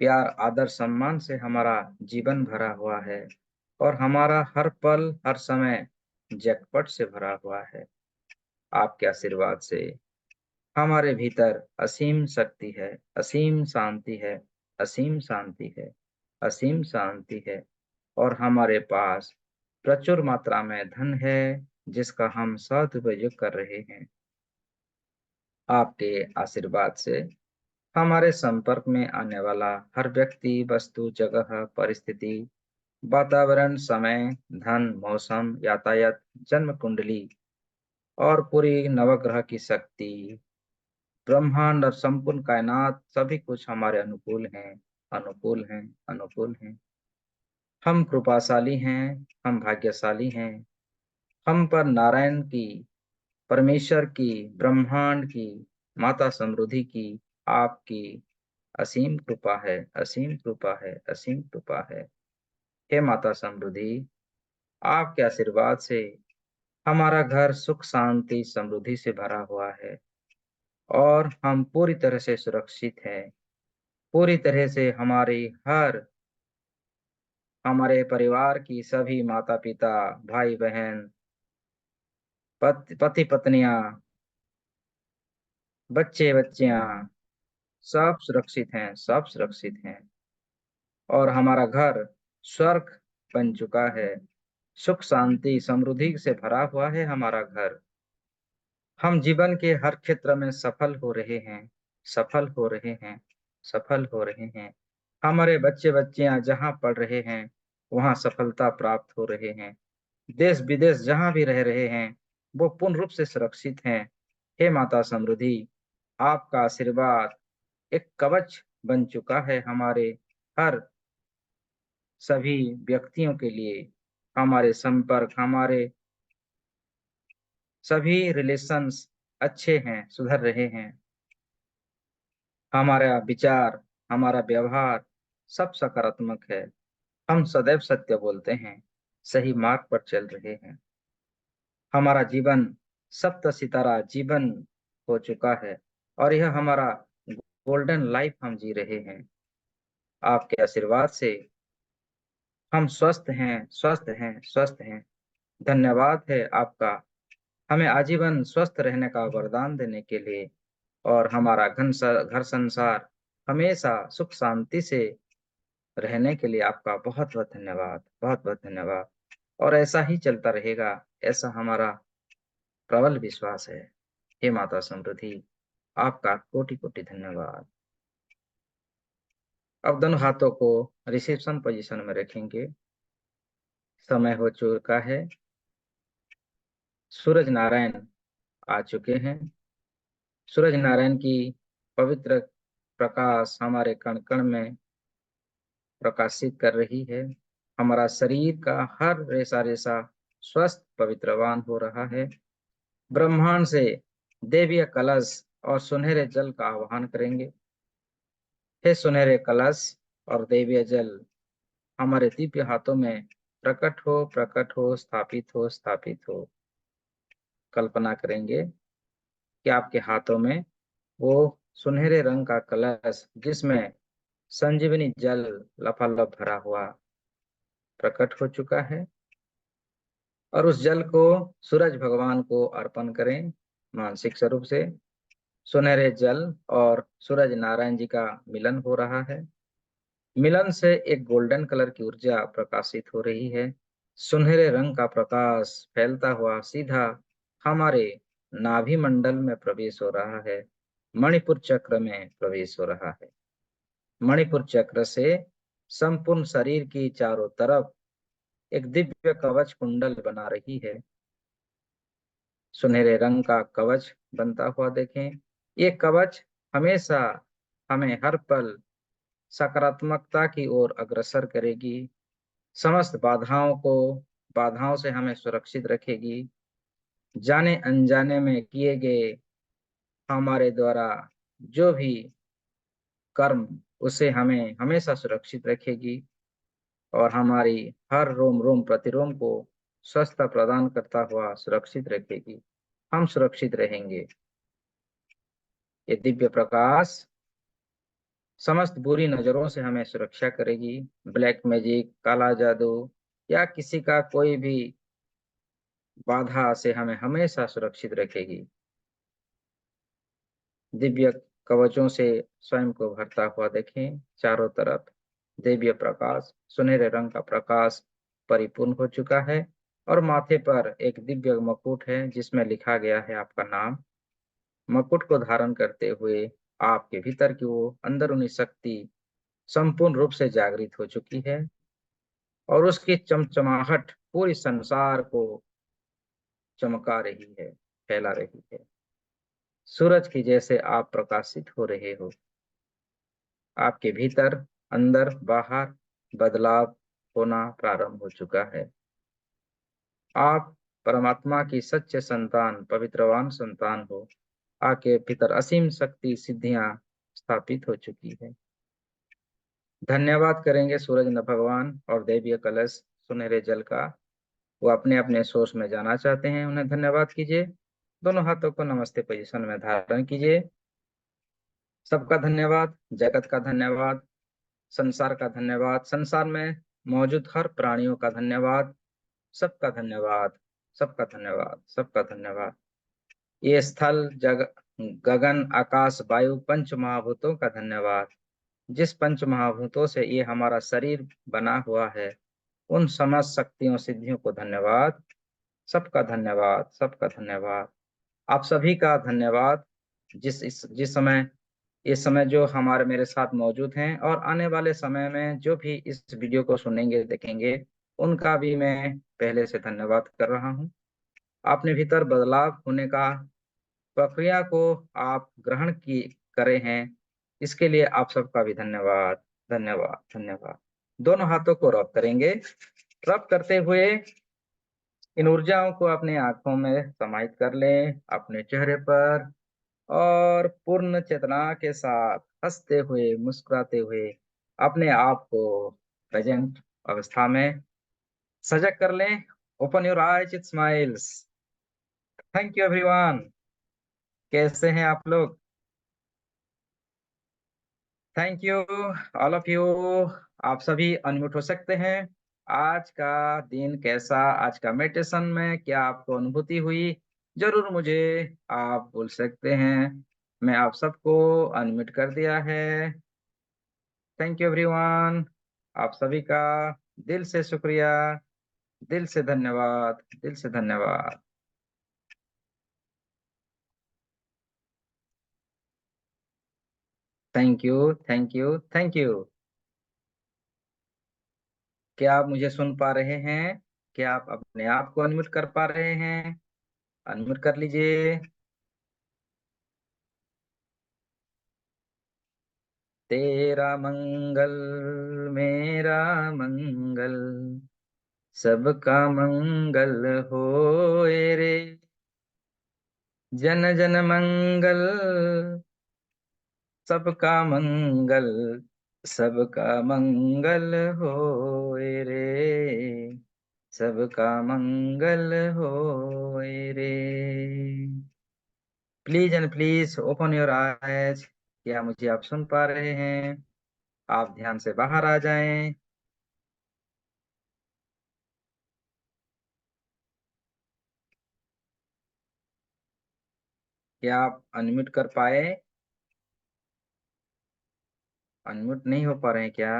प्यार आदर सम्मान से हमारा जीवन भरा हुआ है और हमारा हर पल हर समय जैकपॉट से भरा हुआ है। आपके आशीर्वाद से हमारे भीतर असीम शक्ति है, असीम शांति है, असीम शांति है, असीम शांति है और हमारे पास प्रचुर मात्रा में धन है जिसका हम सदुपयोग कर रहे हैं। आपके आशीर्वाद से हमारे संपर्क में आने वाला हर व्यक्ति, वस्तु, जगह, परिस्थिति, वातावरण, समय, धन, मौसम, यातायात, जन्म कुंडली और पूरी नवग्रह की शक्ति, ब्रह्मांड और संपूर्ण कायनात सभी कुछ हमारे अनुकूल हैं, अनुकूल हैं, अनुकूल हैं। हम कृपाशाली हैं, हम भाग्यशाली हैं। हम पर नारायण की, परमेश्वर की, ब्रह्मांड की, माता समृद्धि की, आपकी असीम कृपा है, असीम कृपा है, असीम कृपा है। हे माता समृद्धि, आपके आशीर्वाद से हमारा घर सुख शांति समृद्धि से भरा हुआ है और हम पूरी तरह से सुरक्षित हैं। पूरी तरह से हमारे परिवार की सभी माता पिता, भाई बहन, पति पत्नियां, बच्चे बच्चियां सब सुरक्षित हैं, सब सुरक्षित हैं और हमारा घर स्वर्ग बन चुका है। सुख शांति समृद्धि से भरा हुआ है हमारा घर। हम जीवन के हर क्षेत्र में सफल हो रहे हैं, सफल हो रहे हैं, सफल हो रहे हैं। हमारे बच्चे बच्चियां जहां पढ़ रहे हैं वहां सफलता प्राप्त हो रहे हैं। देश विदेश जहां भी रह रहे हैं वो पूर्ण रूप से सुरक्षित हैं। हे माता समृद्धि, आपका आशीर्वाद एक कवच बन चुका है हमारे हर सभी व्यक्तियों के लिए। हमारे संपर्क, हमारे सभी रिलेशंस अच्छे हैं, सुधर रहे हैं। हमारा विचार, हमारा व्यवहार सब सकारात्मक है। हम सदैव सत्य बोलते हैं, सही मार्ग पर चल रहे हैं। हमारा जीवन सप्त सितारा जीवन हो चुका है और यह हमारा गोल्डन लाइफ हम जी रहे हैं। आपके आशीर्वाद से हम स्वस्थ हैं, स्वस्थ हैं, स्वस्थ हैं। धन्यवाद है आपका हमें आजीवन स्वस्थ रहने का वरदान देने के लिए और हमारा घर संसार हमेशा सुख शांति से रहने के लिए आपका बहुत बहुत धन्यवाद, बहुत बहुत धन्यवाद। और ऐसा ही चलता रहेगा, ऐसा हमारा प्रबल विश्वास है। हे माता समृद्धि, आपका कोटि कोटि धन्यवाद। अब दोनों हाथों को रिसेप्शन पोजीशन में रखेंगे। समय हो चुका है। सूरज नारायण आ चुके हैं। सूरज नारायण की पवित्र प्रकाश हमारे कण कण में प्रकाशित कर रही है। हमारा शरीर का हर रेसा रेसा स्वस्थ पवित्रवान हो रहा है। ब्रह्मांड से देवीय कलश और सुनहरे जल का आह्वान करेंगे। हे सुनहरे कलश और देवीय जल हमारे दिव्य हाथों में प्रकट हो, प्रकट हो, स्थापित हो, स्थापित हो। कल्पना करेंगे कि आपके हाथों में वो सुनहरे रंग का कलश जिसमें संजीवनी जल लफालफ भरा हुआ प्रकट हो चुका है और उस जल को सूरज भगवान को अर्पण करें मानसिक स्वरूप से। सुनहरे जल और सूरज नारायण जी का मिलन हो रहा है। मिलन से एक गोल्डन कलर की ऊर्जा प्रकाशित हो रही है। सुनहरे रंग का प्रकाश फैलता हुआ सीधा हमारे नाभि मंडल में प्रवेश हो रहा है, मणिपुर चक्र में प्रवेश हो रहा है। मणिपुर चक्र से संपूर्ण शरीर की चारों तरफ एक दिव्य कवच कुंडल बना रही है। सुनहरे रंग का कवच बनता हुआ देखें। ये कवच हमेशा हमें हर पल सकारात्मकता की ओर अग्रसर करेगी। समस्त बाधाओं से हमें सुरक्षित रखेगी। जाने अनजाने में किए गए हमारे द्वारा जो भी कर्म, उसे हमें हमेशा सुरक्षित रखेगी और हमारी हर रोम रोम प्रतिरोम को स्वस्थता प्रदान करता हुआ सुरक्षित रखेगी। हम सुरक्षित रहेंगे। ये दिव्य प्रकाश समस्त बुरी नजरों से हमें सुरक्षा करेगी। ब्लैक मैजिक, काला जादू या किसी का कोई भी बाधा से हमें हमेशा सुरक्षित रखेगी। दिव्य कवचों से स्वयं को भरता हुआ देखें। चारों तरफ दिव्य प्रकाश, सुनहरे रंग का प्रकाश परिपूर्ण हो चुका है और माथे पर एक दिव्य मुकुट है जिसमें लिखा गया है आपका नाम। मुकुट को धारण करते हुए आपके भीतर की वो अंदरूनी शक्ति संपूर्ण रूप से जागृत हो चुकी है और उसकी चमचमाहट पूरी संसार को चमका रही है, फैला रही है। सूरज की जैसे आप प्रकाशित हो रहे हो। आपके भीतर, अंदर, बाहर बदलाव होना प्रारंभ हो चुका है। आप परमात्मा की सच्चे संतान, पवित्रवान संतान हो। आपके भीतर असीम शक्ति, सिद्धियां स्थापित हो चुकी है। धन्यवाद करेंगे सूरज न भगवान और दैवीय कलश सुनहरे जल का। वो अपने अपने सोर्स में जाना चाहते हैं, उन्हें धन्यवाद कीजिए। दोनों हाथों को नमस्ते पोजीशन में धारण कीजिए। सबका धन्यवाद, जगत का धन्यवाद, संसार का धन्यवाद, संसार में मौजूद हर प्राणियों का धन्यवाद। सबका धन्यवाद, सबका धन्यवाद, सबका धन्यवाद। ये स्थल, गगन, आकाश, वायु, पंच महाभूतों का धन्यवाद। जिस पंच महाभूतों से ये हमारा शरीर बना हुआ है, उन समस्त शक्तियों, सिद्धियों को धन्यवाद। सबका धन्यवाद, सबका धन्यवाद। आप सभी का धन्यवाद। जिस समय, इस समय जो हमारे मेरे साथ मौजूद हैं और आने वाले समय में जो भी इस वीडियो को सुनेंगे, देखेंगे, उनका भी मैं पहले से धन्यवाद कर रहा हूं। आपने भीतर बदलाव होने का प्रक्रिया को आप ग्रहण की करे हैं, इसके लिए आप सबका भी धन्यवाद, धन्यवाद, धन्यवाद। दोनों हाथों को रब करेंगे। रब करते हुए इन ऊर्जाओं को अपने आंखों में समाहित कर लें, अपने चेहरे पर, और पूर्ण चेतना के साथ हंसते हुए, मुस्कुराते हुए अपने आप को प्रेजेंट अवस्था में सजग कर लें। Open your eyes, it smiles. Thank you everyone. कैसे हैं आप लोग? Thank you all of you. आप सभी अनम्यूट हो सकते हैं। आज का दिन कैसा, आज का मेडिटेशन में क्या आपको अनुभूति हुई, जरूर मुझे आप बोल सकते हैं। मैं आप सबको अनम्यूट कर दिया है। Thank you everyone. आप सभी का दिल से शुक्रिया, दिल से धन्यवाद, दिल से धन्यवाद। Thank you, thank you, thank you. क्या आप मुझे सुन पा रहे हैं? क्या आप अपने आप को अनम्यूट कर पा रहे हैं? अनम्यूट कर लीजिए। तेरा मंगल, मेरा मंगल, सबका मंगल होए रे। जन जन मंगल, सबका मंगल, सबका मंगल होए रे। सबका मंगल होए रे। Please and please open your eyes. क्या मुझे आप सुन पा रहे हैं? आप ध्यान से बाहर आ जाएं। क्या आप अनम्यूट कर पाए? अनम्यूट नहीं हो पा रहे हैं क्या?